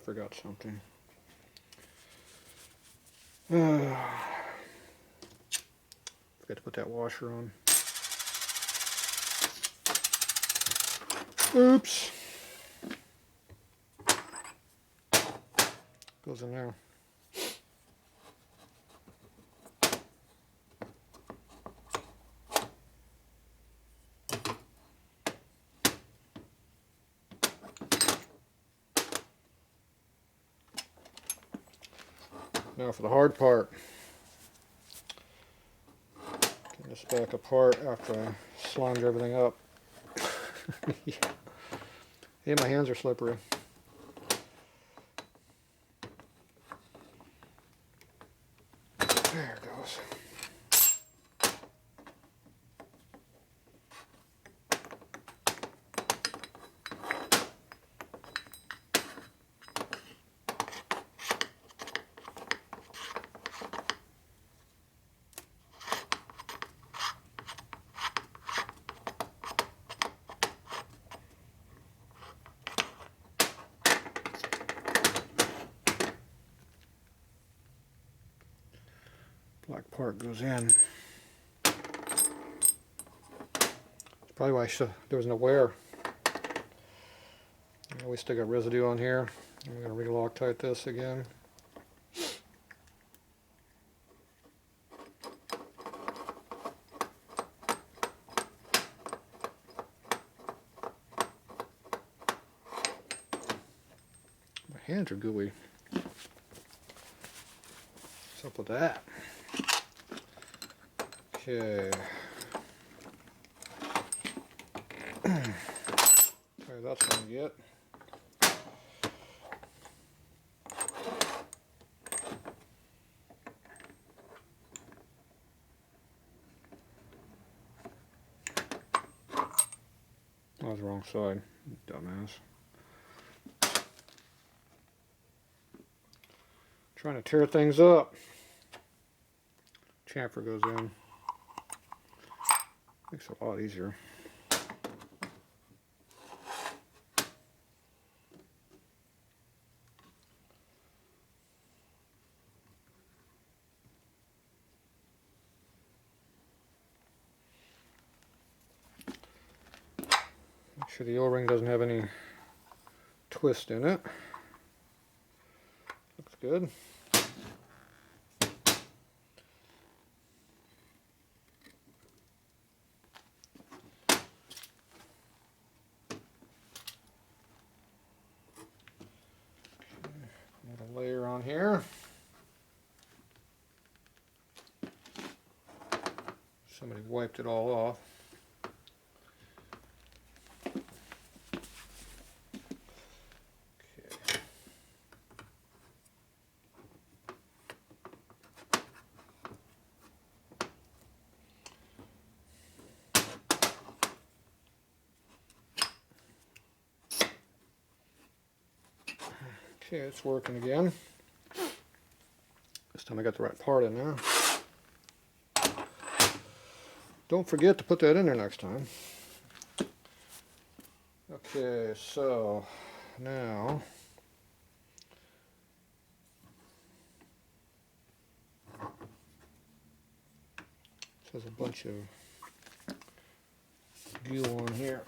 forgot something. Forgot to put that washer on. Oops. Goes in there. Now for the hard part. Get this back apart after I slime everything up. Hey, my hands are slippery. There it goes. Black part goes in. That's probably why there was no wear. We still got residue on here. I'm going to re-Loctite this again. My hands are gooey. What's up with that? Okay. Okay, that's what I get. That was the wrong side, dumbass. Trying to tear things up. Chamfer goes in. Makes it a lot easier. Make sure the O-ring doesn't have any twist in it. Looks good. Put a layer on here. Somebody wiped it all off. Okay, it's working again. This time I got the right part in there. Don't forget to put that in there next time. Okay, so now this has a bunch of glue on here.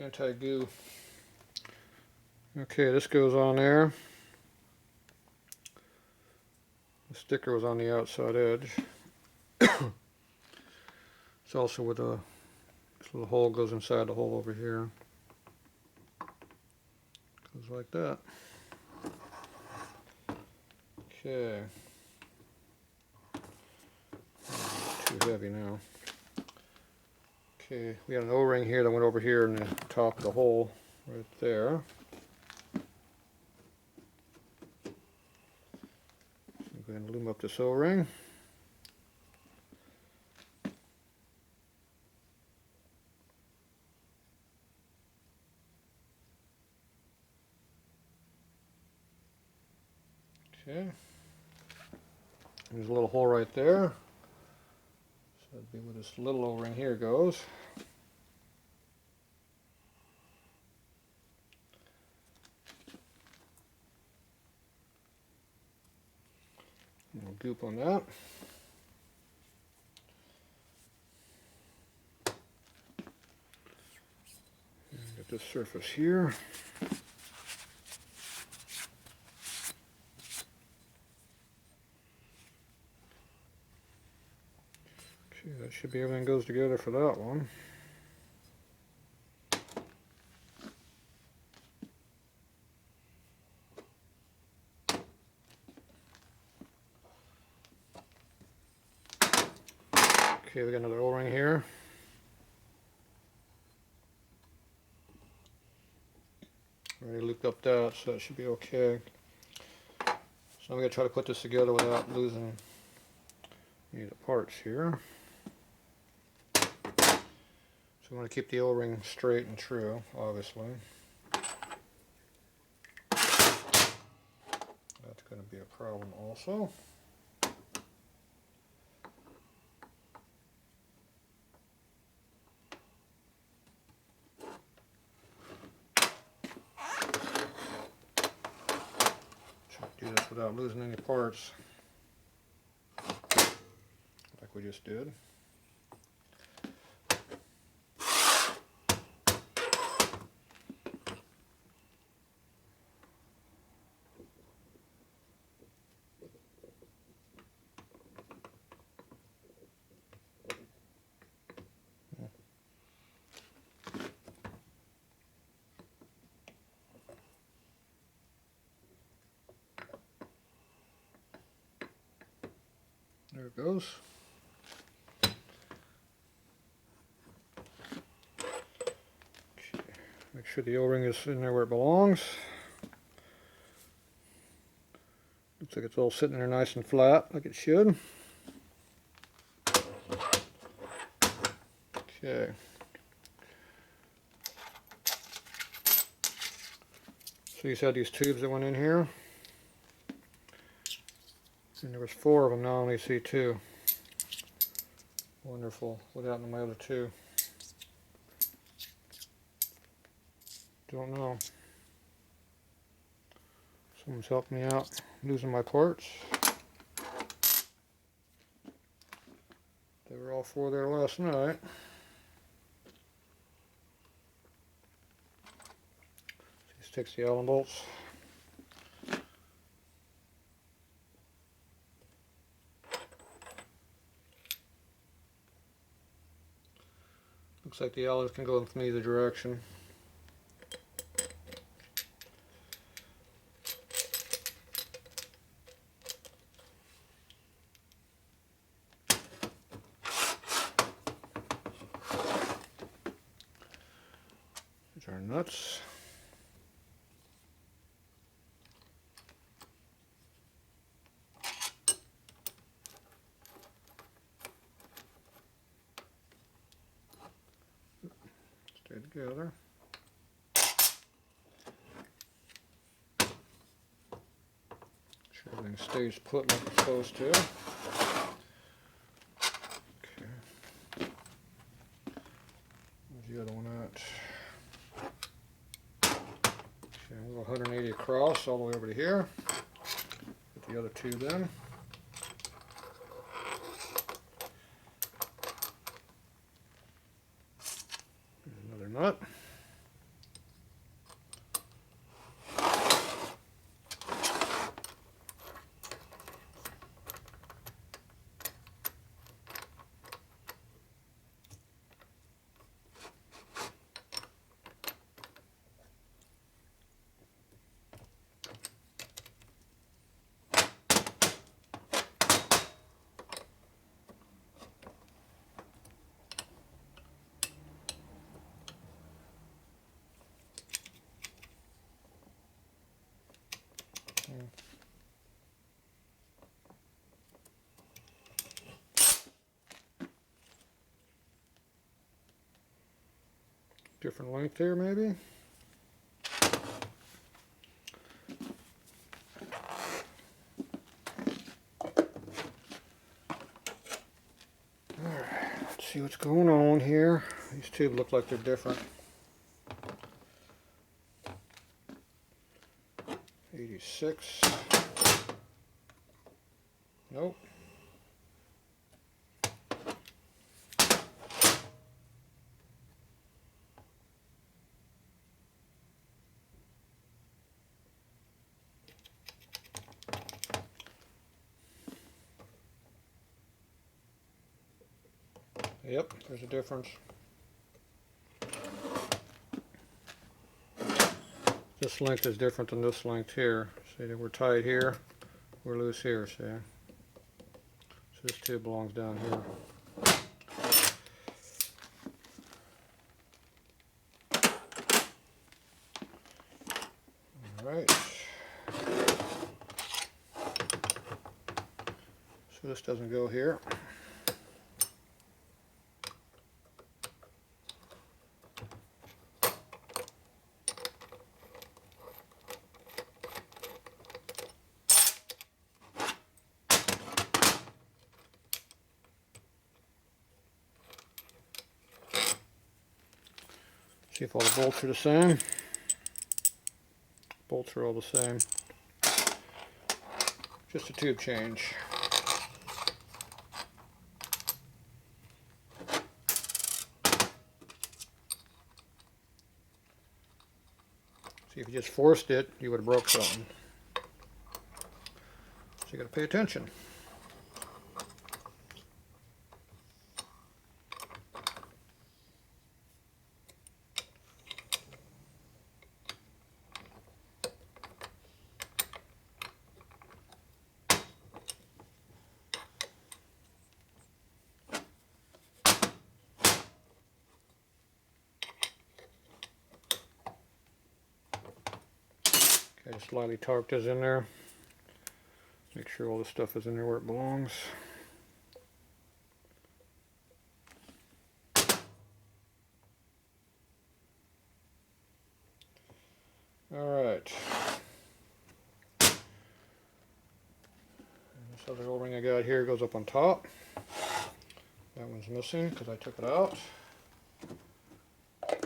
Anti-goo. Okay, this goes on there. The sticker was on the outside edge. It's also with a this little hole goes inside the hole over here. Goes like that. Okay. Too heavy now. Okay, we got an O-ring here that went over here in the top of the hole, right there. I'm going to loom up this O-ring. Okay. There's a little hole right there. So That'd be where this little O-ring here goes. No goop on that. Get this surface here. Okay, that should be everything goes together for that one. Okay, we got another O-ring here. Already looped up that, so that should be okay. So I'm going to try to put this together without losing any of the parts here. So we want to keep the O-ring straight and true, obviously. That's going to be a problem also. Do this without losing any parts, like we just did. There it goes. Okay. Make sure the O-ring is in there where it belongs. Looks like it's all sitting there nice and flat, like it should. Okay. So you had these tubes that went in here. And there was 4 of them, now I only see 2. Wonderful. What happened to my other 2? Don't know. Someone's helped me out losing my parts. They were all 4 there last night. This takes the Allen bolts. Looks like the Allen can go in either direction. These are nuts. Stay together. Sure everything stays put like it's supposed to. Okay. Where's the other one at? Okay, we'll go 180 across all the way over to here. Get the other 2 then. Another nut. Different length here, maybe. All right. what's going on here. These tubes look like they're different. 86. Nope. Yep, there's a difference. This length is different than this length here. See that we're tight here, we're loose here, see? So this tube belongs down here. Alright. So this doesn't go here. See if all the bolts are the same. Bolts are all the same. Just a tube change. See, if you just forced it, you would have broke something. So you got to pay attention. I just lightly torqued this in there. Make sure all the stuff is in there where it belongs. Alright. This other O-ring I got here goes up on top. That one's missing because I took it out. I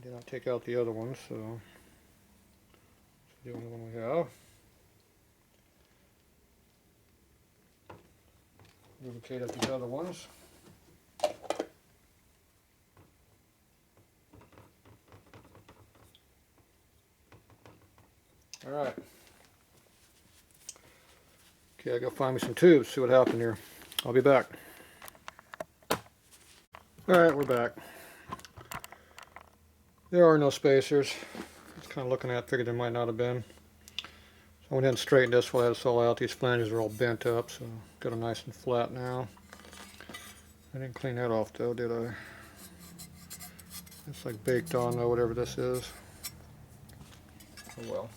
did not take out the other one, so the only one we have. Lubricate up these other ones. Alright. Okay, I gotta find me some tubes, see what happened here. I'll be back. Alright, we're back. There are no spacers. Kind of looking at, figured there might not have been. So I went ahead and straightened this while I had this all out. These flanges are all bent up, so got them nice and flat now. I didn't clean that off though, did I? It's like baked on though, whatever this is. Oh well.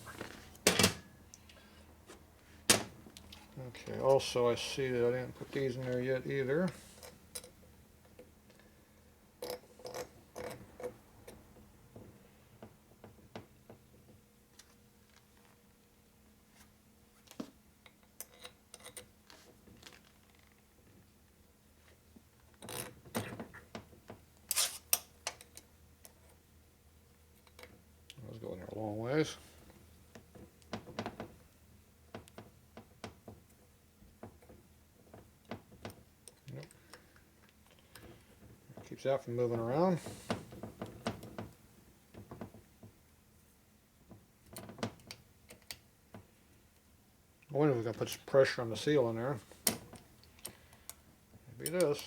Okay, also I see that I didn't put these in there yet either. Go in there a long ways. Yep. Keeps that from moving around. I wonder if we can put some pressure on the seal in there. Maybe it is.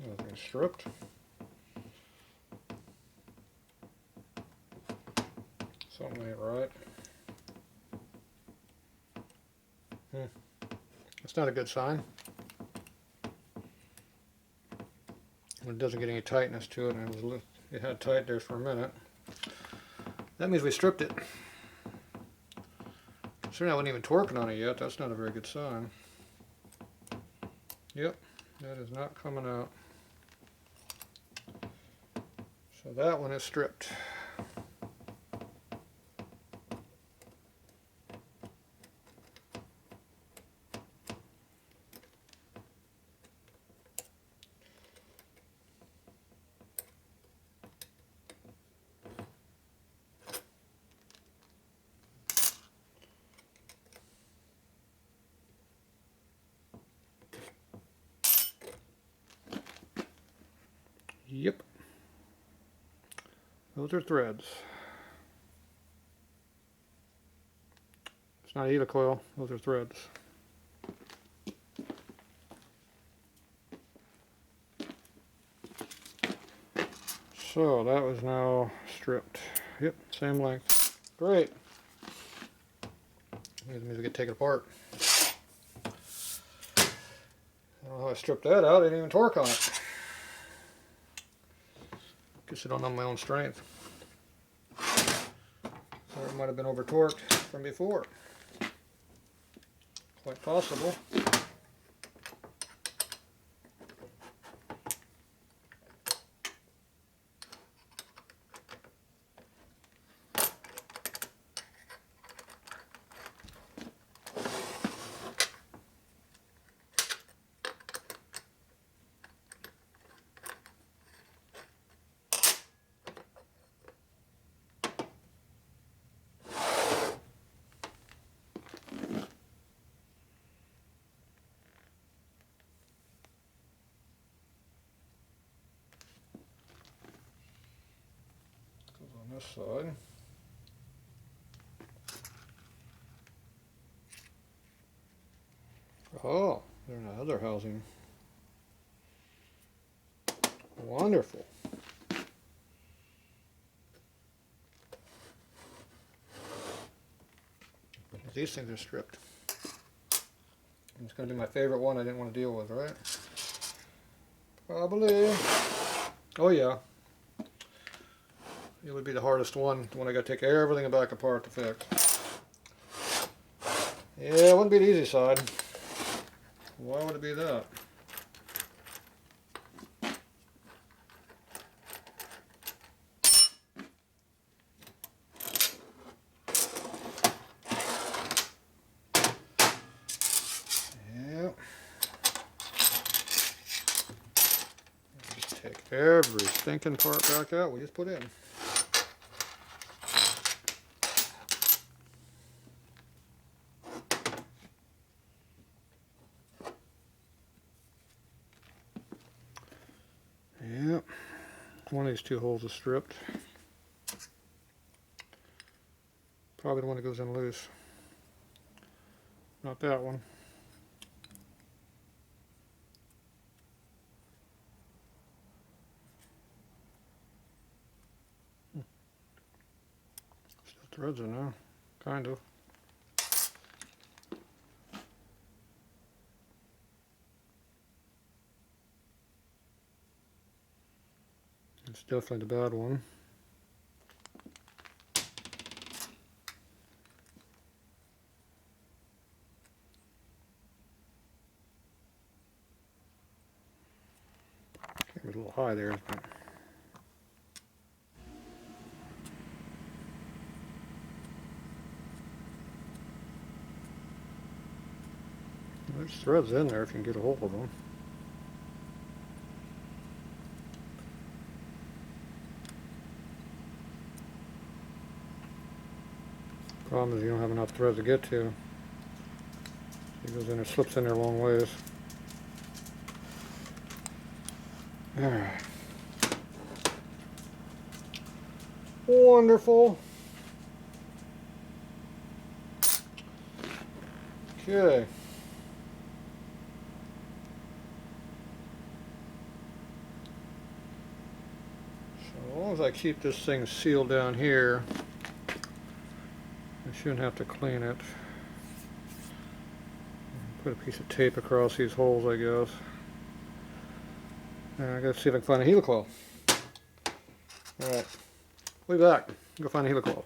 Everything's stripped. Something ain't right. That's not a good sign. When it doesn't get any tightness to it, and it had tight there for a minute. That means we stripped it. Considering I wasn't even torquing on it yet, that's not a very good sign. Yep, that is not coming out. So that one is stripped. Yep. Those are threads. It's not helicoil, those are threads. So that was now stripped. Yep, same length. Great. Means we can take it apart. I don't know how I stripped that out. I didn't even torque on it. Guess I don't know my own strength. Or it might have been over torqued from before. Quite possible. On this side. Oh, there's another housing. Wonderful. These things are stripped. It's going to be my favorite one I didn't want to deal with, right? Probably. Oh yeah. It would be the hardest one, the one I got to take everything back apart to fix. Yeah, it wouldn't be the easy side. Why would it be that? Yeah. Just take every stinking part back out we just put in. Yep, one of these two holes is stripped. Probably the one that goes in loose. Not that one. Still threads in there, kind of. It's definitely the bad one. Came a little high there. There's threads in there if you can get a hold of them. Problem is you don't have enough threads to get to. It goes in there, slips in there a long ways. Alright. Wonderful. Okay. So as long as I keep this thing sealed down here, I shouldn't have to clean it. Put a piece of tape across these holes, I guess. I gotta see if I can find a helicoil. Alright, we'll be back. Go find a helicoil.